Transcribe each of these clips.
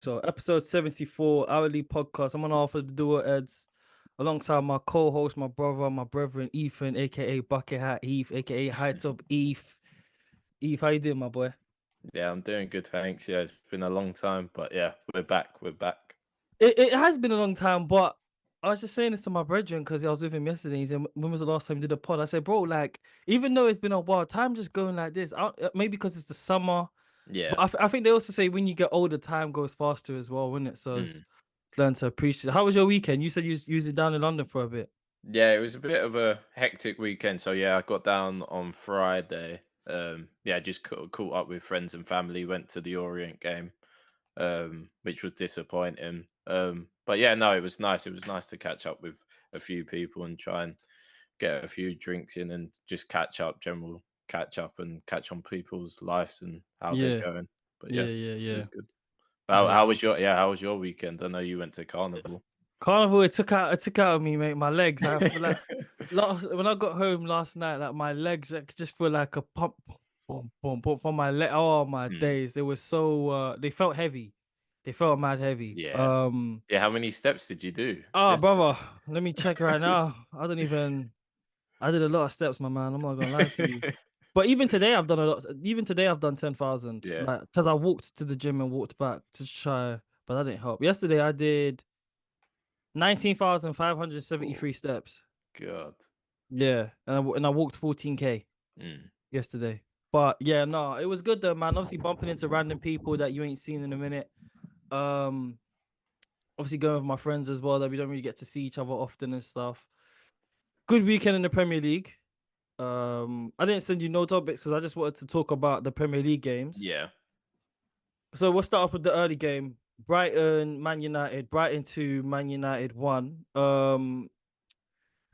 So, episode 74, Hourly Podcast. I'm on half of the duo Eds alongside my co host, my brother, my brethren, Ethan, aka Bucket Hat Heath, aka High Top Eve. Eve, how you doing, my boy? Yeah, I'm doing good, thanks. Yeah, it's been a long time, but yeah, we're back. We're back. It has been a long time, but I was just saying this to my brethren because I was with him yesterday. He said, "When was the last time you did a pod?" I said, "Bro, like, even though it's been a while, time just going like this. Maybe because it's the summer, but Yeah. I think they also say when you get older, time goes faster as well, wouldn't it? So Mm. it's learn to appreciate. How was your weekend? You said you was down in London for a bit. Yeah, it was a bit of a hectic weekend. So yeah, I got down on Friday. Yeah, just caught up with friends and family. Went to the Orient game, which was disappointing. But yeah, no, it was nice. It was nice to catch up with a few people and try and get a few drinks in and just catch up, general catch up and catch on people's lives and how they're Yeah, going. But yeah, yeah, yeah, it yeah, was good. yeah. How was your how was your weekend? I know you went to carnival. Carnival, it took out of me, mate. My legs. I feel like when I got home last night, like my legs, I could just feel like a pump, boom, boom, boom from my leg. Oh my Mm, days, they were so they felt heavy. They felt mad heavy. yeah. Yeah, how many steps did you do Brother, yesterday? let me check right now. I don't even. I did a lot of steps, my man. I'm not gonna lie to you. But even today, I've done a lot. Even today, I've done 10,000. Yeah. Like, because I walked to the gym and walked back to try, but that didn't help. Yesterday, I did Oh, 19,573 steps. god. Yeah, and I walked 14K Mm, yesterday. But yeah, no, it was good though, man. Obviously bumping into random people that you ain't seen in a minute. Um, Obviously going with my friends as well that we don't really get to see each other often and stuff. Good weekend in the Premier League. I didn't send you no topics because I just wanted to talk about the Premier League games. yeah. So we'll start off with the early game. Brighton, Man United. Brighton 2, Man United 1.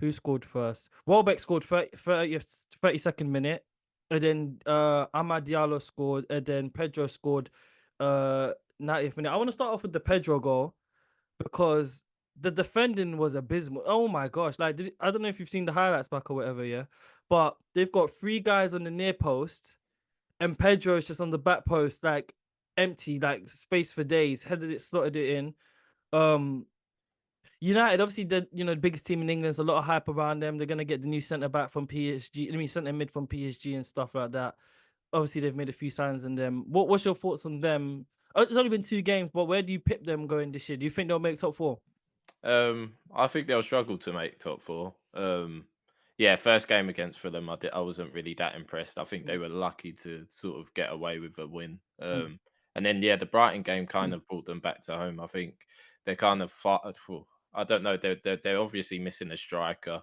Who scored first? Welbeck scored 32nd minute. And then Amad Diallo scored. And then Pedro scored 90th minute. I want to start off with the Pedro goal because the defending was abysmal. Oh my gosh. Like, I don't know if you've seen the highlights back or whatever, yeah. But they've got three guys on the near post, and Pedro is just on the back post, like empty, like space for days, headed it, slotted it in. Um, United, obviously, the biggest team in England. There's a lot of hype around them. They're gonna get the new centre back from PSG. I mean, centre mid from PSG and stuff like that. Obviously, they've made a few signs in them. What's your thoughts on them? It's only been two games, but where do you pip them going this year? Do you think they'll make top four? I think they'll struggle to make top four. Yeah, first game against Fulham, I wasn't really that impressed. I think they Mm, were lucky to sort of get away with a win. mm, And then yeah, the Brighton game kind mm. of brought them back to home. I think they're kind of far. I don't know. They're obviously missing a striker.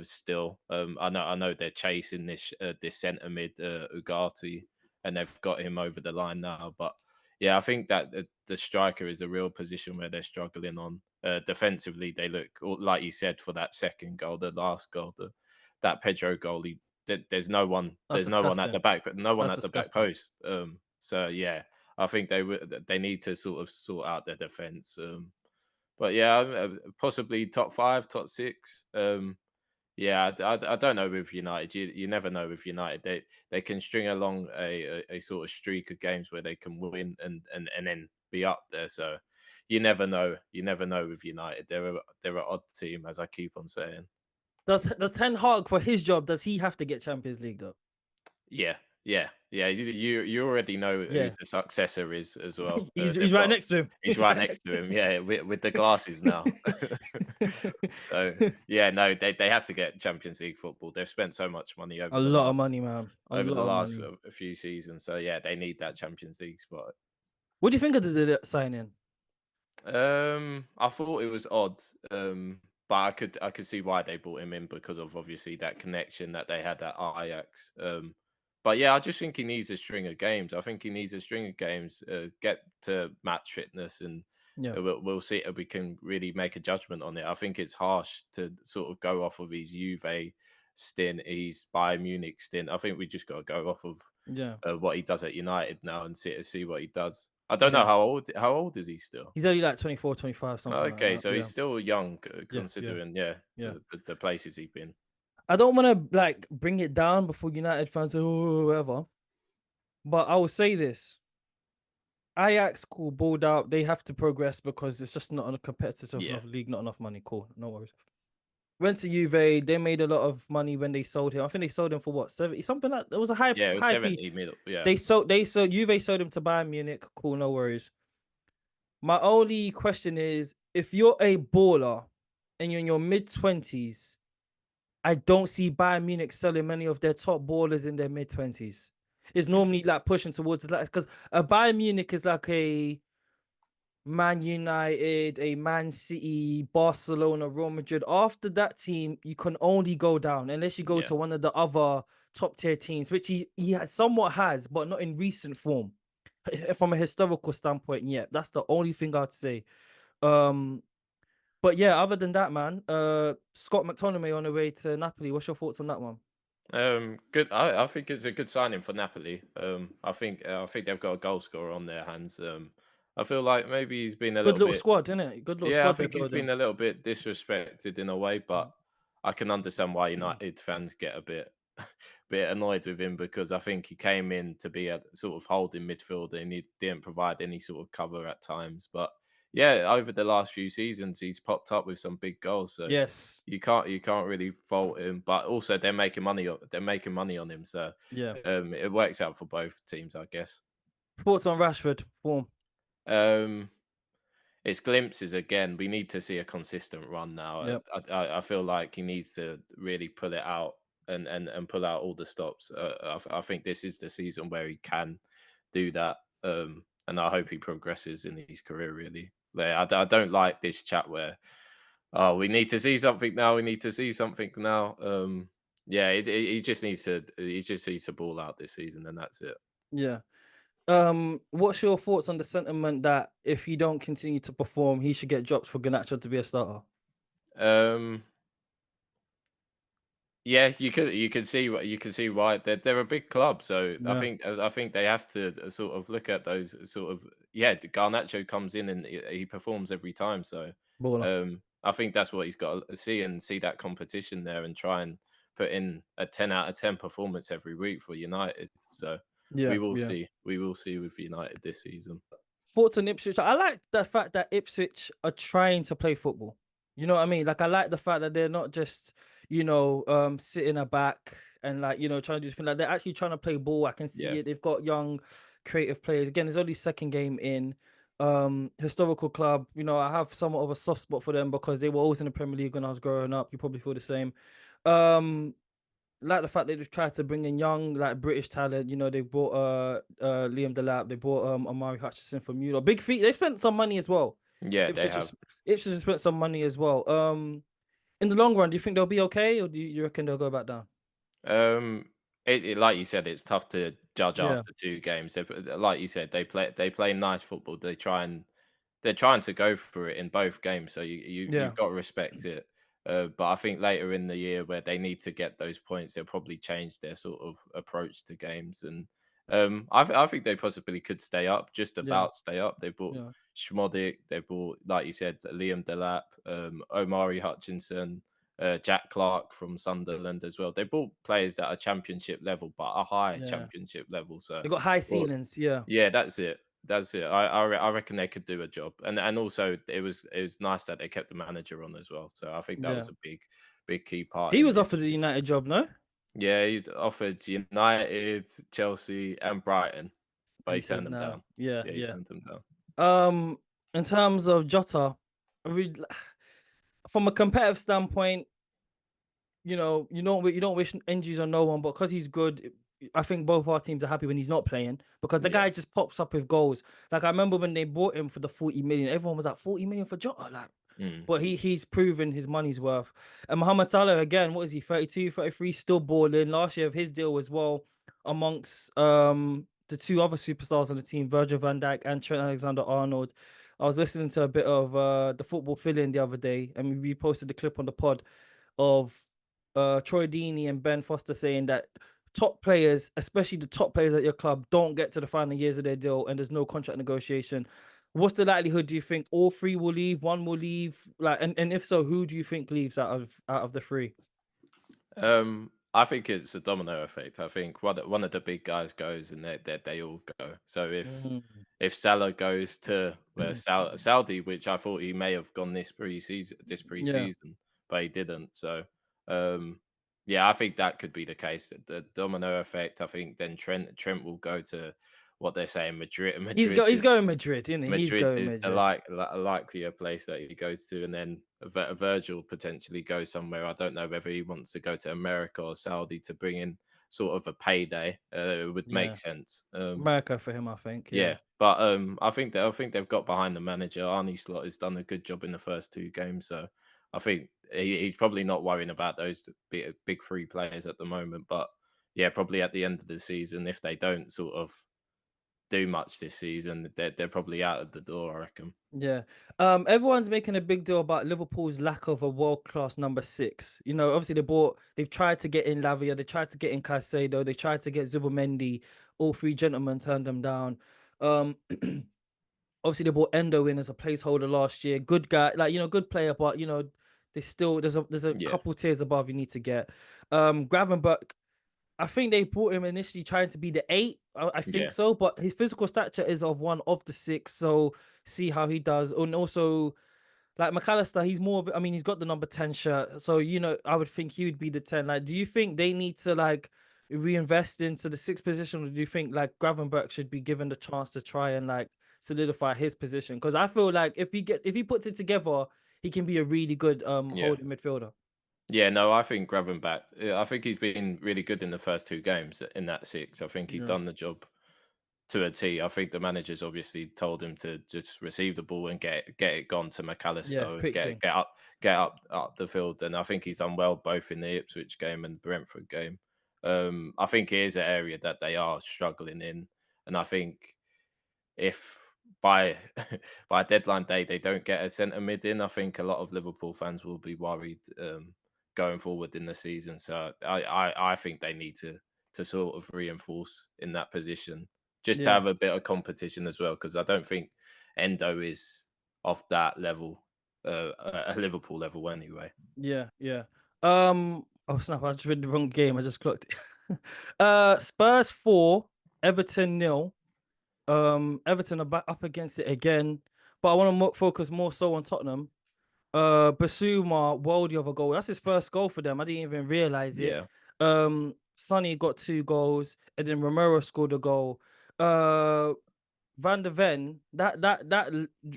Still, I know they're chasing this centre mid Ugarte, and they've got him over the line now. But yeah, I think that the striker is a real position where they're struggling on. Defensively, they look like you said for that second goal, the last goal, that Pedro goal. There's no one. That's There's no one at disgusting. the back. No one That's at the back disgusting. post. So yeah, I think they need to sort of sort out their defense. But yeah, possibly top five, top six. Yeah, I don't know with United. You never know with United. They can string along a sort of streak of games where they can win and then be up there. So you never know. You never know with United. They're an odd team, as I keep on saying. Does Ten Hag for his job? Does he have to get Champions League though? Yeah, yeah, yeah. You already know who Yeah, the successor is as well. he's They've right got next to him. He's He's right right next next to to him. Yeah, with the glasses now. So him. yeah, no, they have to get Champions League football. They've spent so much money A lot of money, man. A over the lot of last money. a few seasons. So yeah, they need that Champions League spot. What do you think of the signing? I thought it was odd, but I could see why they brought him in because of obviously that connection that they had at Ajax. But yeah, I just think he needs a string of games. I think he needs a string of games, get to match fitness, and Yeah. we'll see if we can really make a judgment on it. I think it's harsh to sort of go off of his Juve stint, his Bayern Munich stint. I think we just got to go off of Yeah. what he does at United now and see what he does. I don't know Yeah. how old is he still? He's only like 24, 25, something like Okay, that. so he's Yeah. still young Yeah. Yeah. considering, yeah, Yeah. the places he's been. I don't want to like bring it down before United fans say, oh, whatever. But I will say this. Ajax, cool, balled out. They have to progress because it's just not a competitive Yeah, enough league, not enough money. Cool, no worries. Went to Juve. They made a lot of money when they sold him. I think they sold him for what, 70 something like. There was a yeah, it was high fee. 70 mil. Yeah, They sold Juve sold him to Bayern Munich. Cool, no worries. My only question is, if you're a baller and you're in your mid-20s, I don't see Bayern Munich selling many of their top ballers in their mid-20s. It's normally like pushing towards the, like, because a Bayern Munich is like a Man United, a Man City, Barcelona, Real Madrid. After that team, you can only go down unless you go yeah. to one of the other top tier teams, which somewhat has, but not in recent form. From a historical standpoint, yeah, that's the only thing I'd say. Um, but yeah, other than that, man, Scott McTominay on the way to Napoli. What's your thoughts on that one? Good. I think it's a good signing for Napoli. I think they've got a goal scorer on their hands. I feel like maybe he's been a Good little little bit. squad, isn't it? Good little Yeah, I squad they're think he's building. been a little bit disrespected in a way, but I can understand why United fans get a bit bit annoyed with him because I think he came in to be a sort of holding midfielder and he didn't provide any sort of cover at times. But yeah, over the last few seasons, he's popped up with some big goals. So Yes. you can't really fault him. But also they're making money. They're making money on him. So Yeah. it works out for both teams, I guess. Thoughts on Rashford form? Um, It's glimpses again. We need to see a consistent run now. Yep. I feel like he needs to really pull it out and pull out all the stops. I think this is the season where he can do that. And I hope he progresses in his career. Really, I don't like this chat where oh we need to see something now. We need to see something now. Yeah, he just needs to ball out this season, and that's it. Yeah. What's your thoughts on the sentiment that if he don't continue to perform, he should get dropped for Garnacho to be a starter? Um, Yeah, you can see what you can see why they're a big club, so Yeah. I think they have to sort of look at those sort of yeah. Garnacho comes in and he performs every time, so Baller. I think that's what he's got to see and see that competition there and try and put in a 10 out of 10 performance every week for United. So Yeah. Yeah. we will see with United this season. Thoughts on Ipswich? I like the fact that Ipswich are trying to play football. You know what I mean? Like I like the fact that they're not just, sitting a back and like, trying to do things like they're actually trying to play ball. I can see Yeah, it. They've got young, creative players. Again, it's only second game in. Historical club, I have somewhat of a soft spot for them because they were always in the Premier League when I was growing up. You probably feel the same. Um, like the fact that they've tried to bring in young, like British talent. They bought Liam Delap, they bought Amari Hutchinson from Mulo. Big feet. They spent some money as well. yeah, they Ipswich have. has, Ipswich has spent some money as well. In the long run, do you think they'll be okay, or do you reckon they'll go back down? Um, like you said, it's tough to judge Yeah, after 2 games. Like you said, they play nice football. They're trying to go for it in both games. So yeah, you've got to respect it. But I think later in the year where they need to get those points, they'll probably change their sort of approach to games. And I think they possibly could stay up, just yeah, about stay up. They bought yeah, Schmodik, they bought, like you said, Liam Delap, Omari Hutchinson, Jack Clark from Sunderland as well. They bought players that are championship level, but a high yeah. championship level. So, They got high well, ceilings. Yeah, yeah, that's it. That's it. I reckon they could do a job, and also it was nice that they kept the manager on as well. So I think that yeah. was a big key part He in was this. offered the United job, no? Yeah, he offered United, Chelsea, and Brighton, but He he turned said them no. down. Yeah, Yeah, he yeah. turned them down. In terms of Jota, I really, from a competitive standpoint, you don't wish injuries on no one, but because he's good, I think both our teams are happy when he's not playing because the Yeah. guy just pops up with goals. Like I remember when they bought him for the 40 million, everyone was like 40 million for Jota, like, Mm. but he's proven his money's worth. And Mohamed Salah again, what is he, 32, 33, still balling. Last year of his deal as well, amongst the two other superstars on the team, Virgil van Dijk and Trent Alexander-Arnold. I was listening to a bit of the football fill-in the other day, and we posted the clip on the pod of Troy Deeney and Ben Foster saying that top players, especially the top players at your club, don't get to the final years of their deal and there's no contract negotiation. What's the likelihood? Do you think all three will leave? One will leave? Like, and if so, who do you think leaves out of the three? I think it's a domino effect. I think one of the big guys goes, and they all go. So Mm. if Salah goes to Saudi, which I thought he may have gone this Yeah, preseason, but he didn't. So um, yeah, I think that could be the case. The domino effect. I think then Trent will go to what they're saying Madrid. he's going Madrid, isn't he? He's Madrid going is the Madrid. likelier place that he goes to, and then Virgil potentially goes somewhere. I don't know whether he wants to go to America or Saudi to bring in sort of a payday. It would make Yeah, sense. America for him, I think. Yeah, Yeah, but I think they've got behind the manager. Arnie Slot has done a good job in the first two games, so I think he's probably not worrying about those big three players at the moment. But yeah, probably at the end of the season, if they don't sort of do much this season, they're probably out of the door, I reckon. yeah. Everyone's making a big deal about Liverpool's lack of a world-class number six. You know, obviously they've tried to get in Lavia, they tried to get in Caicedo, they tried to get Zubimendi. All three gentlemen turned them down. Um, obviously they brought Endo in as a placeholder last year. Good guy, like good player, but there's a Yeah, couple tiers above you need to get. Gravenberch, I think they brought him initially trying to be the eight. I think yeah, so, but his physical stature is of one of the six. So see how he does. And also, like McAllister, he's more of, I mean, he's got the number 10 shirt. So, I would think he would be the 10. Like, do you think they need to like reinvest into the sixth position? Or do you think like Gravenberch should be given the chance to try and like solidify his position? Because I feel like if he puts it together, he can be a really good yeah. holding midfielder. Yeah, no, I think Gravenberch. I think he's been really good in the first two games in that six. I think he's Yeah. done the job to a T. I think the managers obviously told him to just receive the ball and get it gone to Yeah, McAllister and quick thing. get up the field. And I think he's done well both in the Ipswich game and Brentford game. I think it is an area that they are struggling in, and I think if by by deadline day they don't get a centre mid in, I think a lot of Liverpool fans will be worried going forward in the season. So I think they need to sort of reinforce in that position just to Yeah. have a bit of competition as well, because I don't think Endo is off that level, a Liverpool level anyway. Yeah, yeah. Oh snap! I just read the wrong game. I just clocked it. Spurs 4, Everton nil. Everton are back up against it again, but I want to focus more so on Tottenham. Basuma world the other goal. That's his first goal for them. I didn't even realize it. Yeah, Sonny got 2 goals, and then Romero scored a goal. Uh, Van der Ven,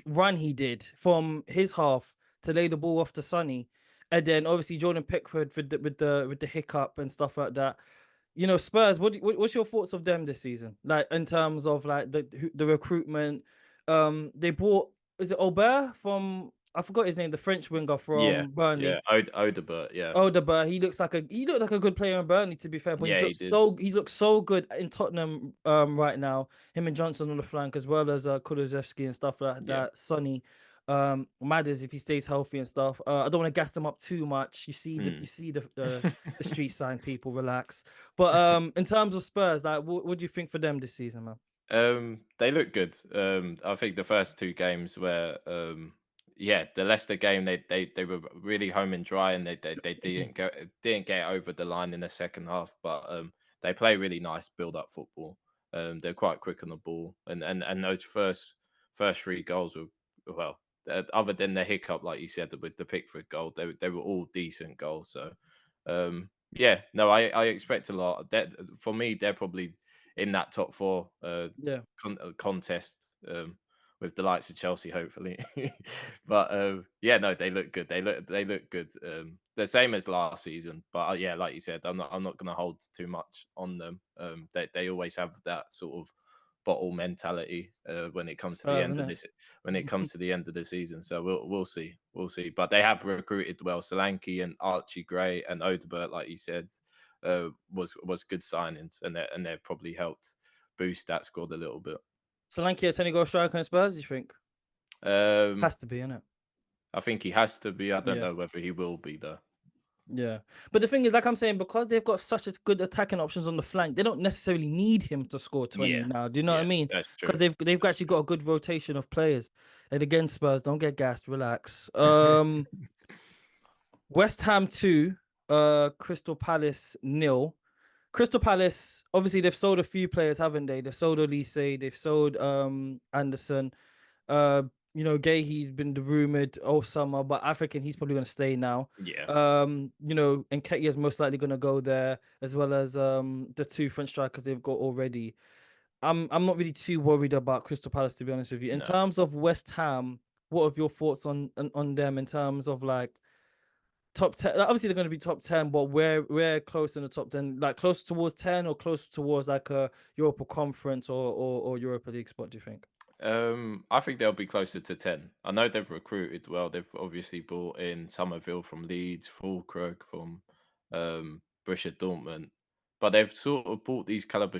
run he did from his half to lay the ball off to Sonny, and then obviously Jordan Pickford with the hiccup and stuff like that. Spurs. What's your thoughts of them this season? Like in terms of like the recruitment. They bought, is it Aubert from, I forgot his name, the French winger yeah, from yeah. Burnley. Odegaard, yeah, Odegaard, he looked like a good player in Burnley, to be fair, but yeah, he did. he's looked so good in Tottenham right now. Him and Johnson on the flank, as well as Kulusevski and stuff like Yeah. that. Sonny, Madders if he stays healthy and stuff. I don't want to gas them up too much. Mm. The street sign people, relax. But in terms of Spurs, like what do you think for them this season, man? They look good. I think the first two games were, yeah, the Leicester game they were really home and dry, and they didn't get over the line in the second half, but they play really nice build up football. They're quite quick on the ball, and those first three goals were, well, other than the hiccup like you said with the Pickford goal, they were all decent goals. So yeah, no, I expect a lot. That for me, they're probably in that top four Yeah. contest with the likes of Chelsea, hopefully. But yeah, no, they look good. They look good. The same as last season. But yeah, like you said, I'm not going to hold too much on them. They always have that sort of bottle mentality when it comes to the Spurs, end of innit? this when it comes to the end of the season. So we'll see. But they have recruited well. Solanke and Archie Gray and Odegaard, like you said, was good signings, and they've probably helped boost that squad a little bit. Solanke a 20-goal striker in Spurs, you think? Um, Has to be, innit? I think he has to be. I don't Yeah. know whether he will be though. Yeah, but the thing is, like I'm saying, because they've got such as good attacking options on the flank, they don't necessarily need him to score 20 Yeah, now. Do you know what I yeah, mean? that's Because true. they've That's actually got a good rotation of players. And again, Spurs, don't get gassed, relax. West Ham 2, Crystal Palace nil. Crystal Palace, obviously they've sold a few players, haven't they? They've sold Elise, they've sold Anderson. Gahey's been rumored all summer, but I reckon he's probably gonna stay now. Yeah. And Nketiah's most likely gonna go there, as well as the two French strikers they've got already. I'm not really too worried about Crystal Palace, to be honest with you. In No. terms of West Ham, what are your thoughts on them in terms of like top 10? Like, obviously they're going to be top 10, but we're close in the top 10, like close towards 10 or close towards like a Europa Conference or Europa League spot, do you think? I think they'll be closer to 10. I know they've recruited well. They've obviously brought in Somerville from Leeds, Fulkrug from Borussia Dortmund, but they've sort of brought these caliber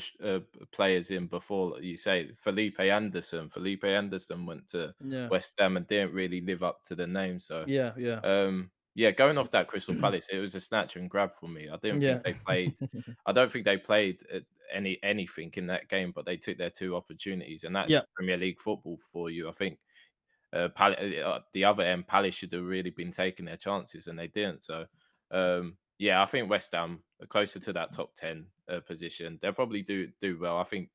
players in before. Like you say, Felipe Anderson. Felipe Anderson went to Yeah, West Ham and didn't really live up to the name. So yeah. yeah, going off that Crystal Palace, it was a snatch and grab for me. Yeah. I don't think they played anything in that game, but they took their two opportunities, and Yeah, that's Premier League football for you. I think the other end, Palace should have really been taking their chances, and they didn't. So, yeah, I think West Ham are closer to that top 10 position. They'll probably do well. I think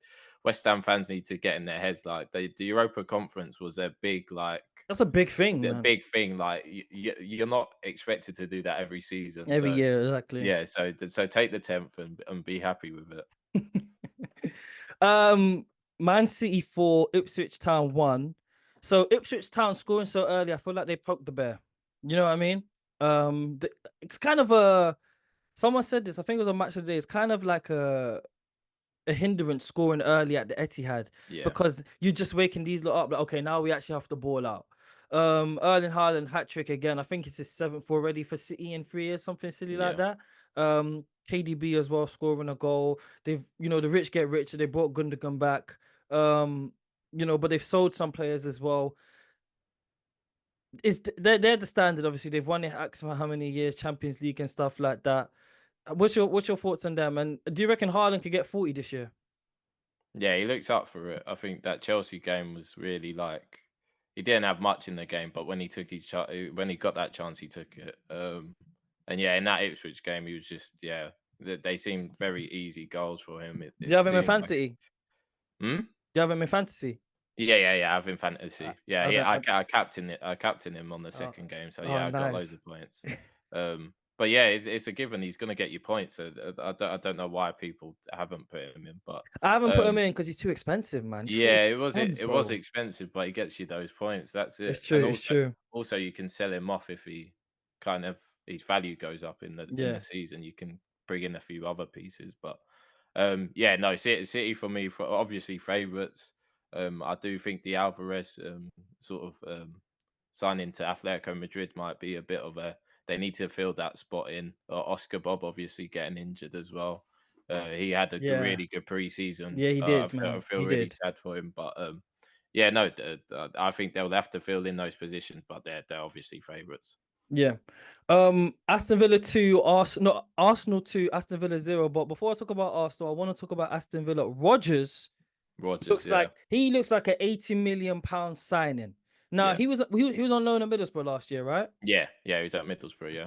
West Ham fans need to get in their heads like the Europa Conference was a big that's a big thing, a man. big thing. Like you're not expected to do that every season. Every So year, exactly. yeah, so take the 10th and be happy with it. um, Man City 4, Ipswich Town 1. So Ipswich Town scoring so early, I feel like they poked the bear. You know what I mean? It's kind of a. Someone said this. I think it was on Match of the Day. It's kind of like a hindrance scoring early at the Etihad, Yeah, because you're just waking these lot up. Like, okay, now we actually have the ball out. Erling Haaland hat trick again. I think it's his 7th already for City in 3 years, something silly like yeah, that. KDB as well scoring a goal. They've, the rich get richer. They brought Gundogan back. But they've sold some players as well. They're the standard. Obviously, they've won it X for how many years, Champions League and stuff like that. What's your thoughts on them? And do you reckon Haaland could get 40 this year? yeah. He looks up for it. I think that Chelsea game was really like he didn't have much in the game, but when he took when he got that chance, he took it. And yeah, in that Ipswich game, he was just they seemed very easy goals for him. Do you It have him in seemed like. fantasy? Hmm? Do you have him in fantasy? Yeah. I have in I, fantasy. Yeah, I don't. I captain it. I captain him on the Oh, second game. So oh, yeah, I got loads nice. of points. But yeah, it's a given. He's going to get you points. So I don't know why people haven't put him in, but I haven't put him um, in because he's too expensive, man. He's yeah, 40 pounds, it was bro. expensive, but he gets you those points. That's It's it. true. And It's true. also you can sell him off if he kind of his value goes up in the Yeah. season. You can bring in a few other pieces, but yeah, no, City for me for obviously favourites. I do think the Alvarez sort of signing to Atletico Madrid might be a bit of a. They need to fill that spot in. Oscar Bob obviously getting injured as well. He had a Yeah. really good preseason. Yeah. He did, I man. feel He really did. sad for him, but yeah, no, I think they'll have to fill in those positions, but they're obviously favourites. Yeah. Aston Villa 2, Arsenal 2, Aston Villa 0. But before I talk about Arsenal, I want to talk about Aston Villa. Rodgers Rogers, looks yeah, like he looks like an 80 million pound signing. Now yeah, he was on loan at Middlesbrough last year, right? yeah. He's at Middlesbrough, yeah.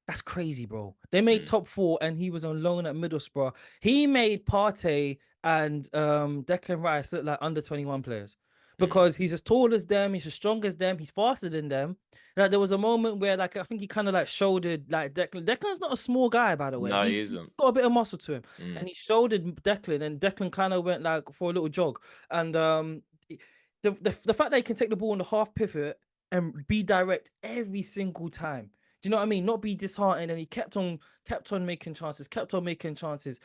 That's crazy, bro. They made Mm, top 4 and he was on loan at Middlesbrough. He made Partey and Declan Rice look like under 21 players, mm. because he's as tall as them, he's as strong as them, he's faster than them. Like there was a moment where like I think he kind of like shouldered like Declan. Declan's not a small guy, by the way. No, he He's isn't. got a bit of muscle to him. Mm, And he shouldered Declan, and Declan kind of went like for a little jog. And the fact that he can take the ball on the half pivot and be direct every single time. Do you know what I mean? Not be disheartened, and he kept on making chances, kept on making chances.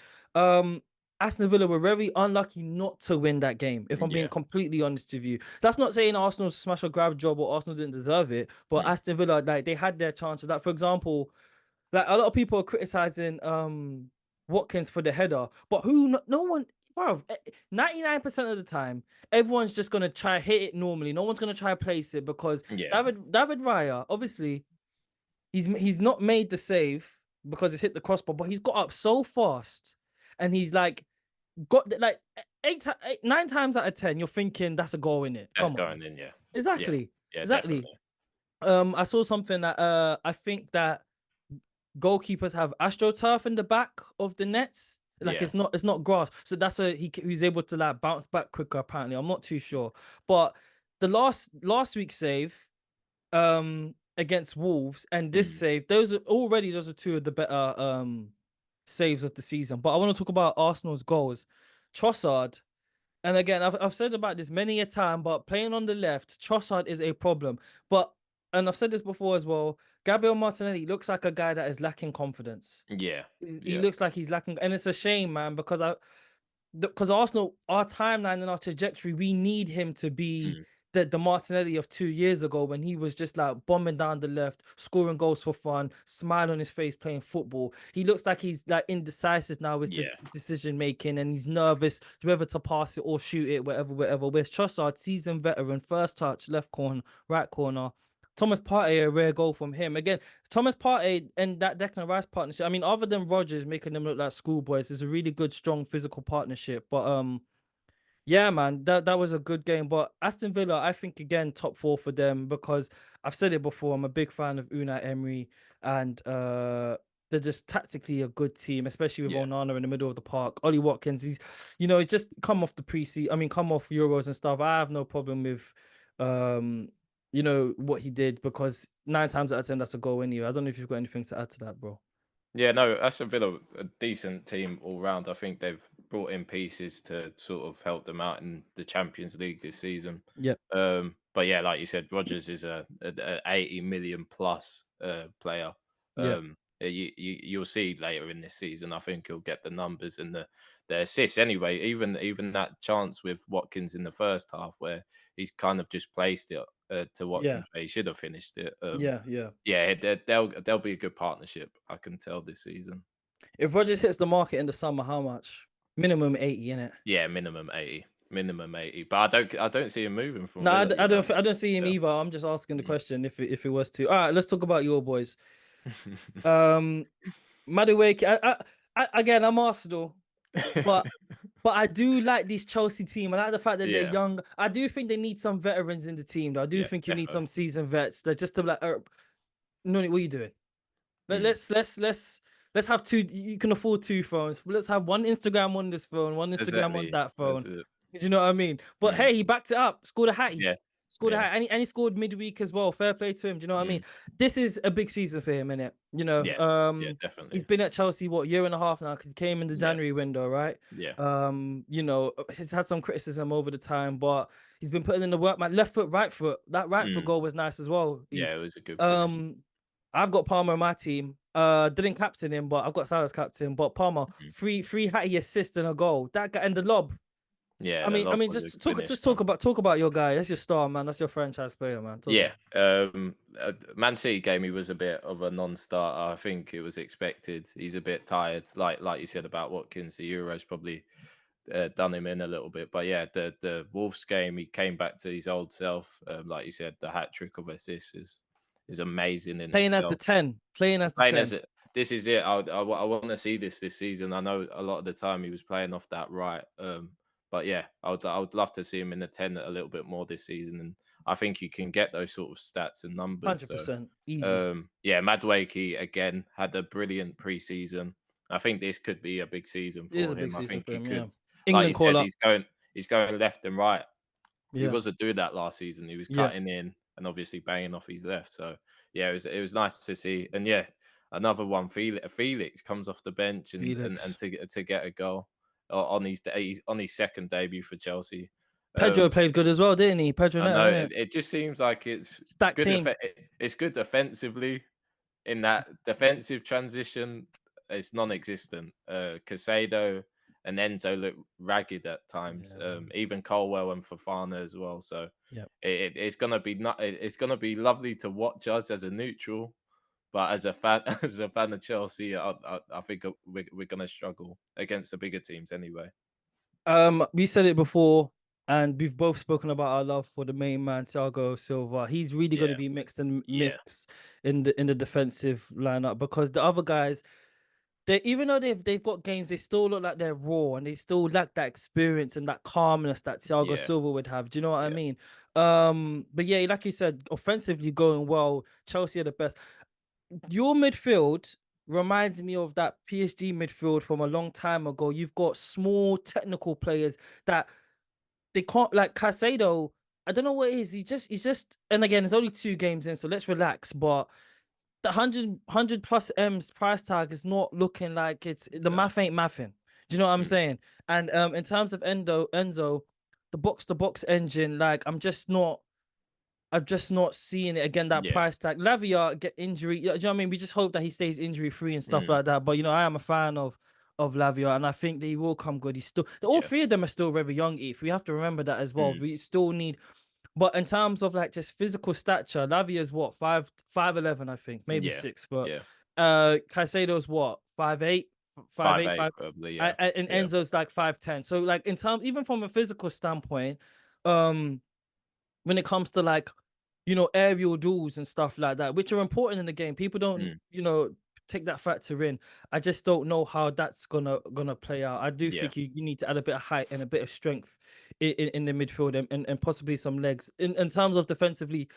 Aston Villa were very unlucky not to win that game, if I'm being yeah, completely honest with you. That's not saying Arsenal's smash or grab job or Arsenal didn't deserve it, but mm, Aston Villa, like they had their chances. Like for example, like a lot of people are criticizing Watkins for the header, but no one, bro, 99% of the time, everyone's just gonna try hit it normally. No one's gonna try place it, because yeah, David Raya, obviously, he's not made the save because it's hit the crossbar, but he's got up so fast, and he's like like 9 times out of 10, you're thinking that's a goal in it. that's Come on, going in, yeah, yeah, exactly, yeah, exactly. definitely. I saw something that I think that goalkeepers have AstroTurf in the back of the nets. Like Yeah. it's not grass, so that's why he's able to like bounce back quicker. Apparently, I'm not too sure, but the last week's save against Wolves and this Mm. save, those are two of the better saves of the season. But I want to talk about Arsenal's goals. Trossard, and again, I've said about this many a time, but playing on the left, Trossard is a problem. But and I've said this before as well. Gabriel Martinelli looks like a guy that is lacking confidence. Yeah. He Yeah. looks like he's lacking, and it's a shame, man, because Arsenal, our timeline and our trajectory, we need him to be Mm. the Martinelli of 2 years ago when he was just like bombing down the left, scoring goals for fun, smile on his face, playing football. He looks like he's like indecisive now with the Yeah. decision making, and he's nervous whether to pass it or shoot it, whatever. Whereas Trossard, seasoned veteran, first touch, left corner, right corner. Thomas Partey, a rare goal from him. Again, Thomas Partey and that Declan Rice partnership. I mean, other than Rodgers making them look like schoolboys, it's a really good, strong physical partnership. But yeah, man, that was a good game. But Aston Villa, I think again, top four for them because I've said it before. I'm a big fan of Unai Emery, and they're just tactically a good team, especially with Yeah. Onana in the middle of the park. Ollie Watkins, he's just come off the pre-season. I mean, come off Euros and stuff. I have no problem with what he did because 9 times out of 10 that's a goal anyway. I don't know if you've got anything to add to that, bro. Yeah, no, Aston Villa, a decent team all round. I think they've brought in pieces to sort of help them out in the Champions League this season. Yeah, But yeah, like you said, Rogers is a 80 million plus player. yeah, You'll see later in this season. I think he'll get the numbers and the assists anyway. Even that chance with Watkins in the first half, where he's kind of just placed it to yeah, Watkins, where he should have finished it. yeah. Yeah, they'll be a good partnership. I can tell this season. If Rodgers hits the market in the summer, how much? Minimum 80, innit? Yeah, minimum 80. But I don't see him moving from No, Villa. I don't see him Yeah. either. I'm just asking the Mm. question if it was to. All right, let's talk about your boys. Um, Madueke. Again, I'm Arsenal, but I do like this Chelsea team. I like the fact that they're Yeah, young. I do think they need some veterans in the team, though. I do yeah, think you need definitely. some seasoned vets that just to be like, no, what are you doing? Mm. Let's have two. You can afford two phones. Let's have one Instagram on this phone, one Instagram on Exactly. that That's phone. it. Do you know what I mean? But Mm. hey, he backed it up. Scored a hattie. Yeah, Scored a yeah, hat, and he scored midweek as well. Fair play to him. Do you know what I mm. mean? This is a big season for him, innit? Yeah, yeah, He's definitely. been at Chelsea what, year and a half now because he came in the Yeah, January window, right? yeah, He's had some criticism over the time, but he's been putting in the work, man. Left foot, right foot. That right foot mm. goal was nice as well, Eve. Yeah. It was a good finish. Um, I've got Palmer on my team. Didn't captain him, but I've got Salah's captain. But Palmer, Mhm. three hattie assist and a goal. That guy and the lob. Yeah, I the mean, I lob mean, was a just finished talk one. about your guy. That's your star, man. That's your franchise player, man. Talk Yeah, about. Man City game, he was a bit of a non-starter. I think it was expected. He's a bit tired, like you said about Watkins. The Euros probably done him in a little bit, but yeah, the Wolves game, he came back to his old self. Like you said, the hat trick of assists is amazing in Playing as the itself. 10. Playing as the Playing as 10. it, this is it. I want to see this season. I know a lot of the time he was playing off that right. But yeah, I would love to see him in the 10 a little bit more this season, and I think you can get those sort of stats and numbers. So 100%. Easy. yeah, Madueke again had a brilliant preseason. I think this could be a big season It is for a big him. I season think for he him, yeah. could, like you England said, call up. he's going left and right. He Yeah. wasn't doing that last season. He was Yeah. cutting in and obviously banging off his left. So yeah, it was nice to see. And yeah, another one. Felix comes off the bench and Felix. to get a goal on his second debut for Chelsea. Pedro Um, played good as well, didn't he? Pedro I Neto, know innit? it just seems like it's Stacked good. team. It's good defensively. In that defensive transition, it's non-existent. Casado and Enzo look ragged at times. Yeah. Even Colwell and Fafana as well. So Yeah. it's gonna be lovely to watch us as a neutral, but as a fan as a fan of Chelsea, I think we're gonna struggle against the bigger teams anyway. We said it before, and we've both spoken about our love for the main man, Thiago Silva. He's really going to Yeah, be mixed yeah, in the defensive lineup because the other guys, they even though they've got games, they still look like they're raw and they still lack that experience and that calmness that Thiago yeah, Silva would have. Do you know what I yeah, mean? But yeah, like you said, offensively going well. Chelsea are the best. Your midfield, reminds me of that PSG midfield from a long time ago. You've got small technical players that they can't, like Caicedo. I don't know what it is. He's just, and again, it's only 2 games in, so let's relax. But the 100 plus M's price tag is not looking like it's the Yeah. math ain't mathing. Do you know what I'm Mm. saying? And in terms of Enzo, the box to box engine, like I'm just not seeing it again. That Yeah. price tag, Lavia get injury. Do you know what I mean? We just hope that he stays injury free and stuff Mm. like that. But I am a fan of Lavia, and I think that he will come good. He's still all Yeah. 3 of them are still very young. If we have to remember that as well, Mm. we still need. But in terms of like just physical stature, Lavia is what 5'11", I think, maybe Yeah. 6 foot. Yeah. Caicedo's what 5'8", 5'8", 5'8", 5, probably. Yeah. and Yeah. Enzo's like 5'10". So like in terms, even from a physical standpoint, um, when it comes to like aerial duels and stuff like that, which are important in the game, people don't Mm. take that factor in. I just don't know how that's gonna play out. I do Yeah. think you need to add a bit of height and a bit of strength in the midfield, and possibly some legs. In terms of defensively,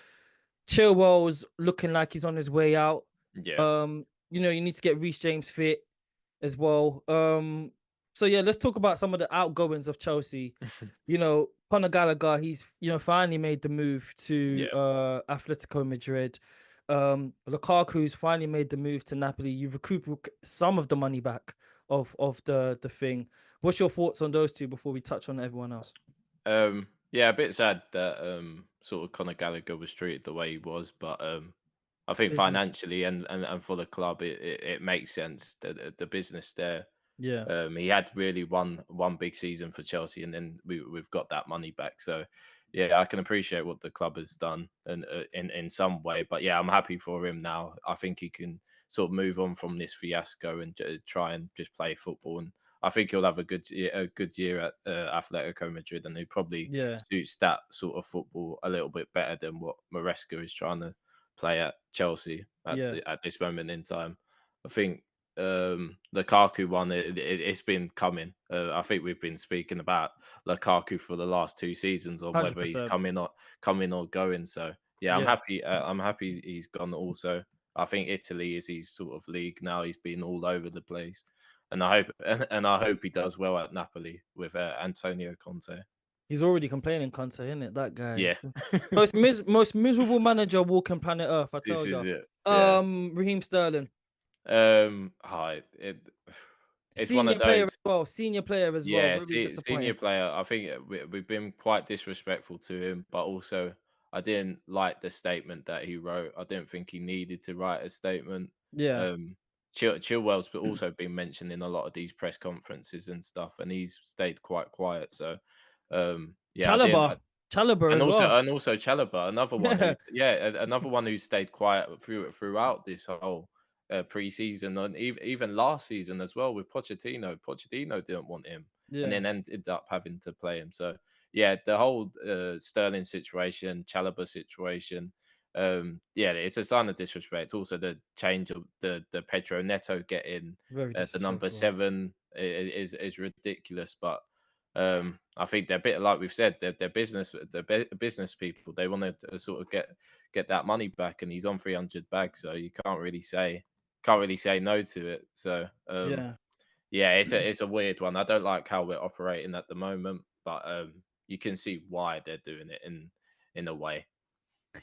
Chilwell's looking like he's on his way out. Yeah. You need to get Reece James fit as well. So yeah, let's talk about some of the outgoings of Chelsea. Conor Gallagher, he's finally made the move to Yeah. Atletico Madrid. Lukaku's finally made the move to Napoli. You've recouped some of the money back of the thing. What's your thoughts on those two before we touch on everyone else? Yeah, a bit sad that sort of Conor Gallagher was treated the way he was, but I think Business. financially and for the club, it makes sense. The business there. Yeah, He had really one big season for Chelsea, and then we've got that money back. So yeah, I can appreciate what the club has done and in some way. But yeah, I'm happy for him now. I think he can sort of move on from this fiasco and try and just play football. And I think he'll have a good year at Atletico Madrid, and he probably yeah, suits that sort of football a little bit better than what Maresca is trying to play at Chelsea yeah. at this moment in time. I think Lukaku one, it's been coming. I think we've been speaking about Lukaku for the last 2 seasons on Hundred whether he's percent. coming or going. So yeah, I'm Yeah. happy. I'm happy he's gone. Also, I think Italy is his sort of league now. He's been all over the place, and I hope and I hope he does well at Napoli with Antonio Conte. He's already complaining, Conte, isn't it? That guy. Yeah, Most miserable manager walking planet Earth. I this tell is you. it. Yeah. Raheem Sterling, Hi. It's one senior of player as those. well. Senior player as well. Yeah, Very senior disappointing. player. I think we've been quite disrespectful to him, but also I didn't like the statement that he wrote. I didn't think he needed to write a statement. Yeah. Um, Chilwell's but also been mentioned in a lot of these press conferences and stuff, and he's stayed quite quiet. So, yeah, I didn't. Chalobah, Chalobah And as also well. and also Chalobah, another one Yeah. who's another one who stayed quiet throughout this whole preseason and even last season as well with Pochettino. Pochettino didn't want him, and Yeah. then ended up having to play him. So yeah, the whole Sterling situation, Chalobah situation, yeah, it's a sign of disrespect. Also, the change of the Pedro Neto getting Very the number disrespectful. 7 is ridiculous, but I think they're a bit like we've said. They're business people. They want to sort of get that money back, and he's on 300 bags, so you can't really say no to it. So Yeah. yeah, it's a weird one. I don't like how we're operating at the moment, but you can see why they're doing it in a way.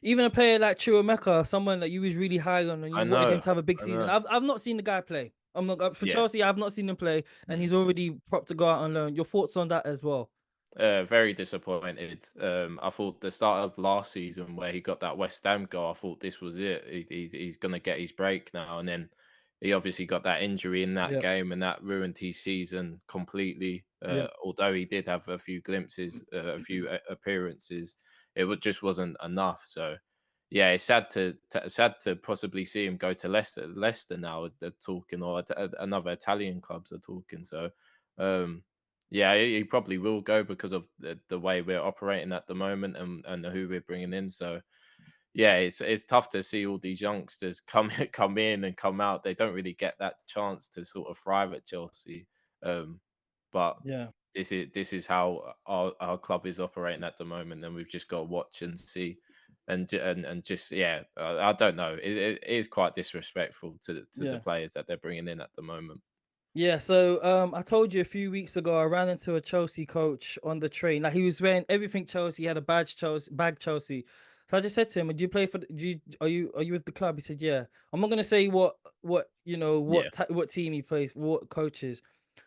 Even a player like Chuameka, someone that you was really high on and I you wanted him know, to have a big I season. know. I've not seen the guy play. I'm not for Yeah. Chelsea. I've not seen him play, and Mm. he's already propped to go out on loan. Your thoughts on that as well? Very disappointed. I thought the start of last season where he got that West Ham goal, I thought this was it. He's going to get his break now, and then he obviously got that injury in that Yeah. game, and that ruined his season completely. Yeah. Although he did have a few glimpses, a few appearances, just wasn't enough. So yeah, it's sad to possibly see him go to Leicester. Leicester now they're talking, or another Italian clubs are talking. So. Um, yeah, he probably will go because of the way we're operating at the moment and who we're bringing in. So yeah, it's tough to see all these youngsters come in and come out. They don't really get that chance to sort of thrive at Chelsea. Um, but Yeah. this is how our club is operating at the moment, and we've just got to watch and see and just I don't know. It is quite disrespectful to the Yeah. players that they're bringing in at the moment. Yeah, so I told you a few weeks ago I ran into a Chelsea coach on the train. Like he was wearing everything Chelsea, he had a bag Chelsea. So I just said to him, "Do you play for? Do you are you with the club?" He said, "Yeah." I'm not gonna say what Yeah. what team he plays, what coaches.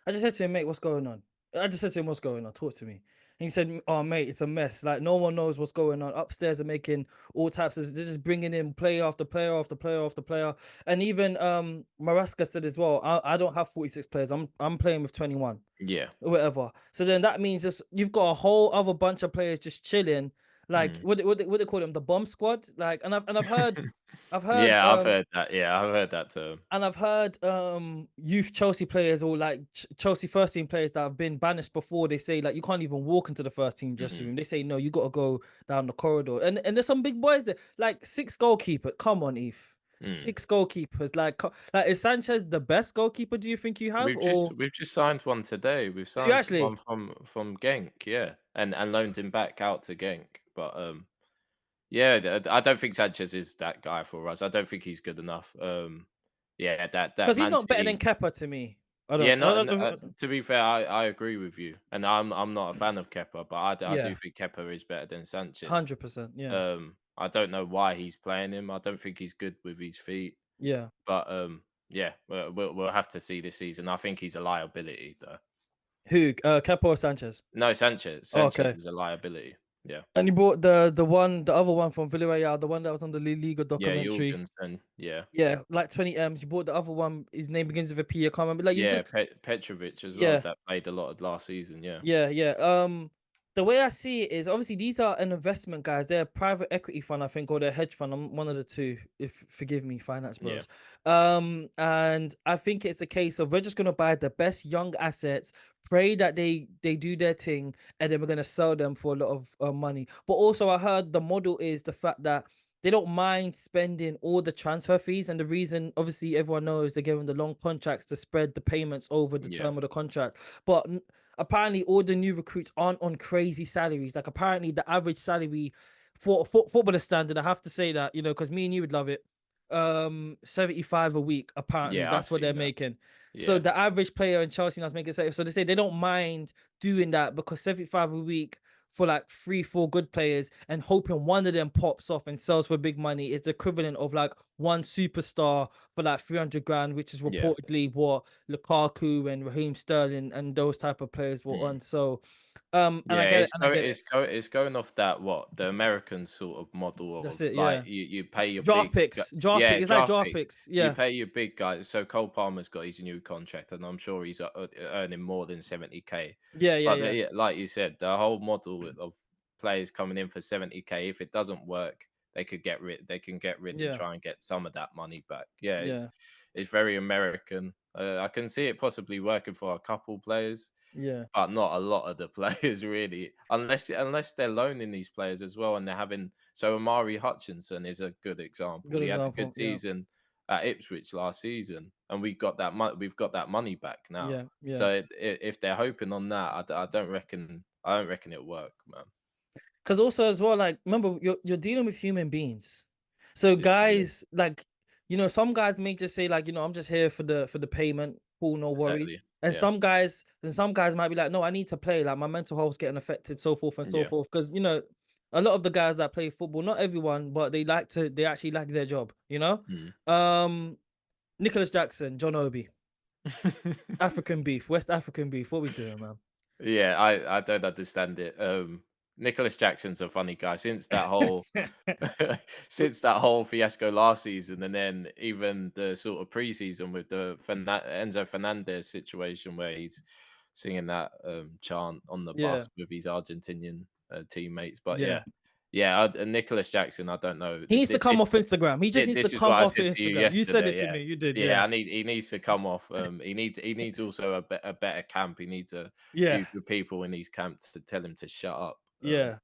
I just said to him, "Mate, what's going on?" I just said to him, "What's going on? Talk to me." And he said, "Oh, mate, it's a mess. Like no one knows what's going on. Upstairs are making all types of. They're just bringing in player after player after player after player." And even Maraska said as well, I don't have 46 players. I'm playing with 21 Yeah. or whatever. So then that means just you've got a whole other bunch of players just chilling, like Mm. what they call them, the bomb squad. Like, I've heard Yeah, I've heard that. Yeah, I've heard that term. youth Chelsea players or like Chelsea first team players that have been banished before. They say like you can't even walk into the first team dressing Hmm. room. They say no, you got to go down the corridor. And there's some big boys there, like six goalkeeper. Come on, Eve. Mm. Six goalkeepers. Like is Sanchez the best goalkeeper? Do you think you have, or We've just signed one today. We've do you signed one actually? from Genk, yeah, and loaned him back out to Genk. But yeah, I don't think Sanchez is that guy for us. I don't think he's good enough. Yeah, that Because he's Man not better than City. Kepa to me. Yeah, I not don't know. to be fair, I agree with you, and I'm not a fan of Kepa, but I do Yeah, think Kepa is better than Sanchez. 100%. Yeah, I don't know why he's playing him. I don't think he's good with his feet, yeah. but yeah, we'll have to see this season. I think he's a liability though. Who? Kepa or Sanchez? No, Sanchez. Oh, Sanchez okay. is a liability. Yeah. And you brought the other one from Villarreal, the one that was on the Liga Yeah, documentary. Jorgensen. Yeah. Yeah, like 20 M's. You bought the other one. His name begins with a P. I can't remember. Like you Yeah, just, Petrovic as well. yeah. That played a lot of last season. Yeah. Yeah, yeah. The way I see it is obviously these are an investment, guys. They're a private equity fund, I think, or they're a hedge fund. I'm one of the two. If forgive me, finance Yeah. bros. And I think it's a case of we're just gonna buy the best young assets, pray that they do their thing, and then we're gonna sell them for a lot of money. But also, I heard the model is the fact that they don't mind spending all the transfer fees, and the reason, obviously, everyone knows they're giving the long contracts to spread the payments over the Yeah. term of the contract. But apparently all the new recruits aren't on crazy salaries. Like apparently the average salary for footballer standard, I have to say that, because me and you would love it. 75 a week, apparently Yeah, I've that's what they're seen that. making. So Yeah. the average player in Chelsea now is making, so they say they don't mind doing that because 75 a week for like 3 4 good players, and hoping one of them pops off and sells for big money is the equivalent of like one superstar for like 300 grand, which is Yeah. reportedly what Lukaku and Raheem Sterling and those type of players were Mm. on. So and Yeah, I get it. it's going off that what the American sort of model That's of it, like yeah. you pay your Draft big picks. Draft pick. yeah, It's like draft draft picks. picks. You Yeah. pay your big guys. So Cole Palmer's got his new contract, and I'm sure he's earning more than 70K. Yeah, yeah, But yeah. yeah, like you said, the whole model of players coming in for 70K, if it doesn't work, they could get rid. They can get rid and Yeah. try and get some of that money back. Yeah, Yeah. it's very American. I can see it possibly working for a couple players, Yeah. but not a lot of the players really, unless they're loaning these players as well, and they're having. So Amari Hutchinson is a good example. Good He had a example. good Yeah. season at Ipswich last season, and we've got that money back now. Yeah. Yeah. So if they're hoping on that, I don't reckon it'll work, man. Because also as well, like remember you're dealing with human beings. So This is it. guys, like some guys may just say like, I'm just here for the payment, cool, no worries. Exactly. Yeah. And some guys might be like, no, I need to play. Like my mental health's getting affected, so forth and so Yeah. forth. Because a lot of the guys that play football, not everyone, but they actually like their job. Mm. Nicholas Jackson, John Obi, African beef, West African beef. What we doing, man? Yeah, I don't understand it. Nicholas Jackson's a funny guy since that whole since that whole fiasco last season, and then even the sort of preseason with the Enzo Fernandez situation where he's singing that chant on the Yeah, bus with his Argentinian teammates. But yeah. yeah, yeah, Nicholas Jackson, I don't know. He needs to come off Instagram. He just needs to This is come what I off said to you Instagram. You said it yesterday. to Yeah, me. You did, yeah. yeah. He needs to come off. He needs also a better camp. He needs a Yeah, few good people in his camp to tell him to shut up. yeah,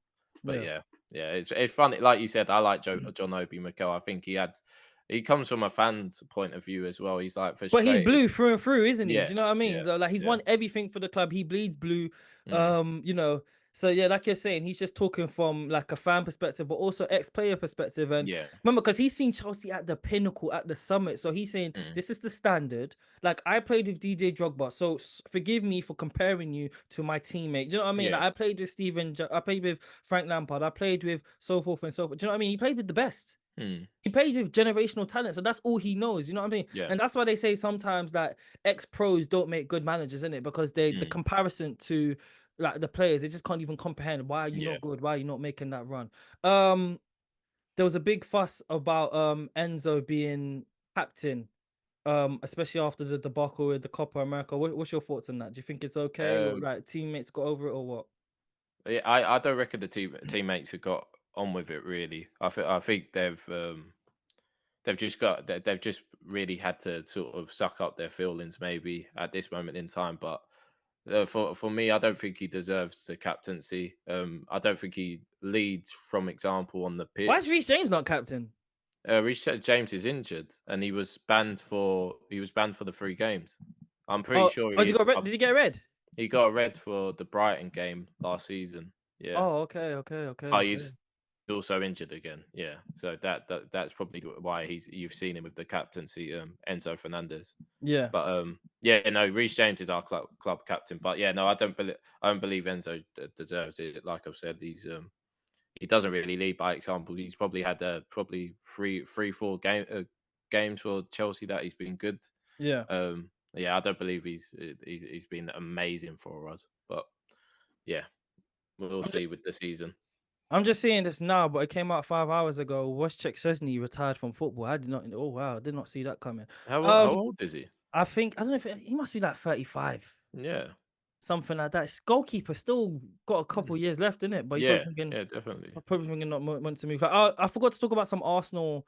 But yeah. yeah. It's funny. Like you said, I like John Obi Mikel. I think he comes from a fan's point of view as well. He's like But he's frustrated. blue through and through, isn't he? Do Yeah, you know what I mean? yeah, So like he's yeah. won everything for the club. He bleeds blue. Mm, You know, So yeah, like you're saying, he's just talking from like a fan perspective, but also ex-player perspective. And Yeah. remember, because he's seen Chelsea at the pinnacle, at the summit. So he's saying Mm. this is the standard. Like I played with DJ Drogba, so forgive me for comparing you to my teammate. Do you know what I mean? Yeah. Like, I played with I played with Frank Lampard, I played with so forth and so forth. Do you know what I mean? He played with the best. Mm. He played with generational talent, so that's all he knows. You know what I mean? Yeah. And that's why they say sometimes that ex pros don't make good managers, isn't it? Because the Mm. comparison to like the players, they just can't even comprehend why are you Yeah. not good, why are you not making that run. Um, there was a big fuss about Enzo being captain, especially after the debacle with the Copa America. What's your thoughts on that? Do you think it's okay, or Um, like teammates got over it, or what? yeah, I don't reckon the teammates have got on with it really. I think they've just really had to sort of suck up their feelings maybe at this moment in time. But for me, I don't think he deserves the captaincy. I don't think he leads from example on the Why is pitch. Reece James not captain? Reece James is injured, and he was banned for the 3 games. I'm pretty Oh, sure has he he is. got red? Did he get a red? He got a red for the Brighton game last season. Yeah, Oh, okay, okay, okay, but okay. he's also injured again. Yeah, so that's probably why you've seen him with the captaincy, Enzo Fernandez. Yeah. But yeah, no, Reece James is our club captain. But yeah, no, I don't believe Enzo deserves it. Like I've said, he doesn't really lead by example. He's probably had probably four games for Chelsea that he's been good. Yeah. Yeah, I don't believe he's been amazing for us. But yeah, we'll I'm just, see with the season. I'm just seeing this now, but it came out 5 hours ago. Wojciech Szczesny retired from football. I did not. Oh wow, I did not see that coming. How Um, old is he? I don't know if he must be like 35, Yeah. something like that. His goalkeeper still got a couple Mm. years left in it, but he's Yeah, yeah, definitely. probably thinking not want to move. Like, I forgot to talk about some Arsenal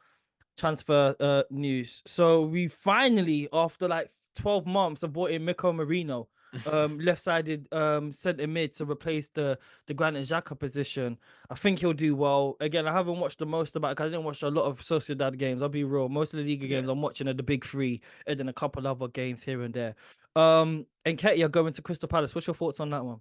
transfer news. So we finally, after like 12 months, have brought in Miko Marino, left-sided centre mid to replace the Granit Xhaka position. I think he'll do well. Again, I haven't watched the most about it 'cause I didn't watch a lot of Sociedad games. I'll be real. Most of the Liga Yeah. games I'm watching are the big three and then a couple other games here and there. And Ketia going to Crystal Palace. What's your thoughts on that one?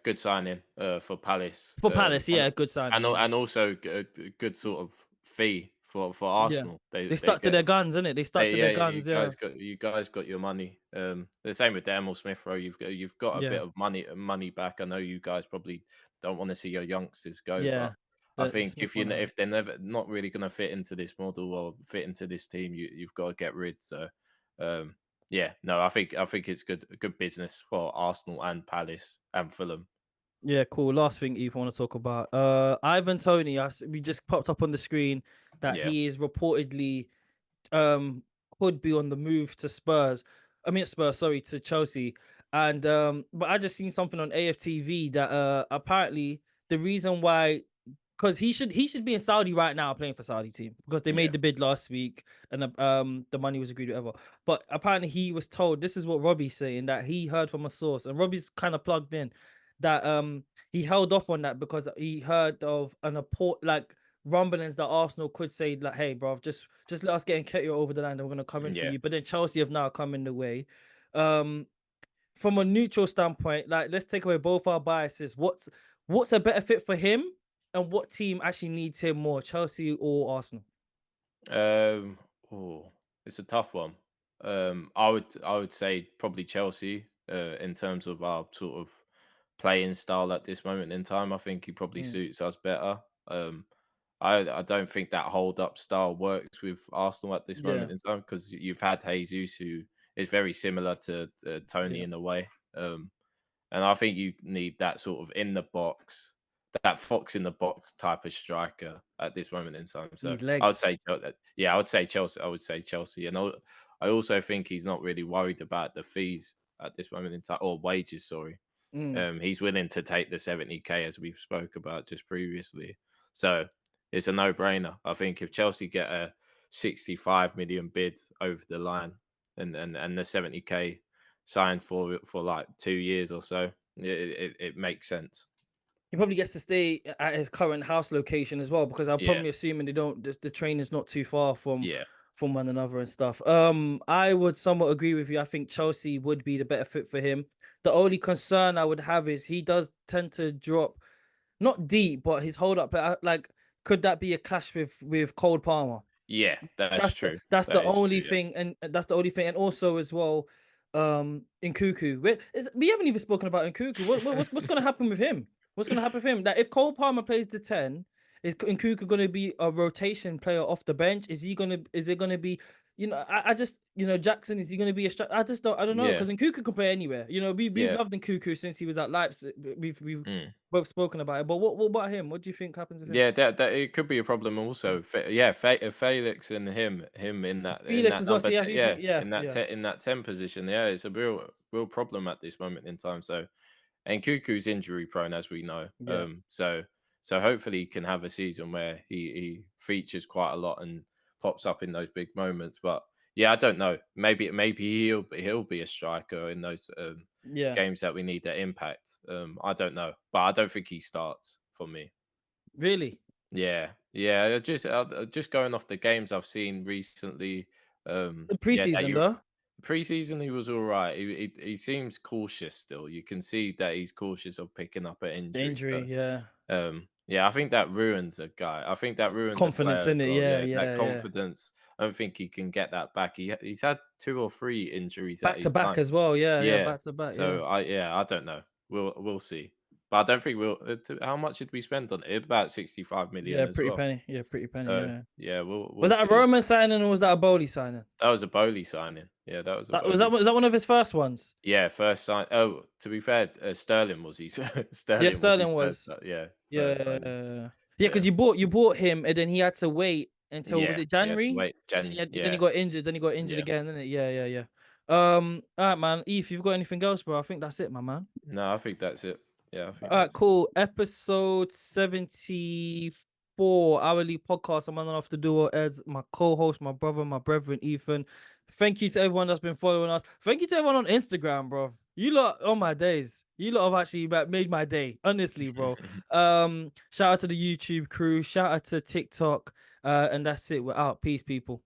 Good signing for Palace, For Palace, yeah, good signing. Yeah, and also a good sort of fee for yeah. Arsenal. They They stuck to get their guns, innit? They stuck to yeah, their yeah, guns. Yeah, you guys got your money. The same with Emil Smith Rowe. You've got a bit yeah, of money back. I know you guys probably don't want to see your youngsters go, but yeah. I The think Smith one. if they're never not really going to fit into this model or fit into this team, you've got to get rid. So um, yeah, no, I think it's good business for Arsenal and Palace and Fulham. Yeah, cool. Last thing, Eve, I want to talk about. Ivan Tony. We just popped up on the screen that Yeah, he is reportedly um could be on the move to Spurs. I mean Spurs, sorry, to Chelsea. And but I just seen something on AFTV that apparently the reason why, because he should be in Saudi right now playing for Saudi team because they yeah, made the bid last week and the money was agreed whatever. But apparently he was told, this is what Robbie's saying, that he heard from a source, and Robbie's kind of plugged in, that he held off on that because he heard of an apport like rumblings that Arsenal could say like, hey bro, just let us get Nketiah over the line and we're gonna come in for yeah. you. But then Chelsea have now come in the way. Um from a neutral standpoint, like let's take away both our biases. What's a better fit for him, and what team actually needs him more, Chelsea or Arsenal? Um, oh, it's a tough one. I would say probably Chelsea. In terms of our sort of playing style at this moment in time, I think he probably Mm, suits us better. Um, I don't think that hold up style works with Arsenal at this yeah, moment in time because you've had Jesus who is very similar to Tony yeah. in a way. And I think you need that sort of in the box, that fox in the box type of striker at this moment in time. So Need I would legs. say, yeah, I would say Chelsea. I would say Chelsea, and I also think he's not really worried about the fees at this moment in time, or wages. Sorry, Mm. he's willing to take the 70K as we've spoke about just previously. So it's a no-brainer. I think if Chelsea get a 65 million bid over the line and the 70K signed for like 2 years or so, it makes sense. He probably gets to stay at his current house location as well, because I'm Yeah, probably assuming they don't. The train is not too far yeah, from one another and stuff. I would somewhat agree with you. I think Chelsea would be the better fit for him. The only concern I would have is he does tend to drop not deep, but his hold up like could that be a clash with Cole Palmer? Yeah, that's That's the true. that's the That is only true. Yeah. thing, and that's the only thing, and also as well, in Cuckoo, we haven't even spoken about Nkuku. What's gonna happen with him? What's gonna happen with him? That if Cole Palmer plays the 10, is Nkuku gonna be a rotation player off the bench? Is it gonna be, I just, Jackson, is he gonna be I don't know, Yeah. because Nkuku can play anywhere. We've Yeah. loved Nkuku since he was at Leipzig. We've Mm. both spoken about it, but what about him? What do you think happens with him? Yeah, that it could be a problem also. Felix and him in Felix that as well. number See, 10, yeah, yeah, yeah, in that 10 position. Yeah, it's a real problem at this moment in time. So, and Cuckoo's injury prone, as we know. yeah. So hopefully he can have a season where he features quite a lot and pops up in those big moments. But yeah, I don't know. Maybe he'll be a striker in those Yeah, games that we need that impact. I don't know, but I don't think he starts for me. really. Yeah, yeah. Just going off the games I've seen recently. The Yeah, that preseason you though, preseason he was all right. He seems cautious still. You can see that he's cautious of picking up an the injury. injury, So, yeah, yeah, I think that ruins a guy. I think that ruins a confidence player in as it, well. yeah, Yeah, that yeah, yeah. confidence. I don't think he can get that back. He's had 2 or 3 injuries at Back to his back time. as well, yeah, yeah, Yeah. back to back, yeah. So I don't know. We'll see. But I don't think we'll. How much did we spend on it? About 65 million Yeah, as pretty well. penny, yeah, pretty penny, So yeah. yeah, Was we'll that a see. Roman signing or was that a Bowley signing? That was a Bowley signing. Yeah, that was a That was Bowley. that was that one of his first ones? Yeah, first sign. Oh, to be fair, Sterling was his Yeah, Sterling was his Sterling first. was. Yeah, Yeah, first signing. yeah, Yeah, because you bought him, and then he had to wait until, was yeah. it He had to January? wait. Jan. Then he Yeah, got injured. Then he got injured yeah. again, didn't it? Yeah, yeah, yeah. All right, man. Eve, you've got anything else, bro? I think that's it, my man. No, I think that's it. Yeah, I think All right, that's it. cool. Episode 74, hourly podcast. I'm on off the duo Eds, my co-host, my brother, my brethren, Ethan. Thank you to everyone that's been following us. Thank you to everyone on Instagram, bro. You lot, oh my days. You lot have actually made my day. Honestly, bro. Shout out to the YouTube crew. Shout out to TikTok. And that's it. We're out. Peace, people.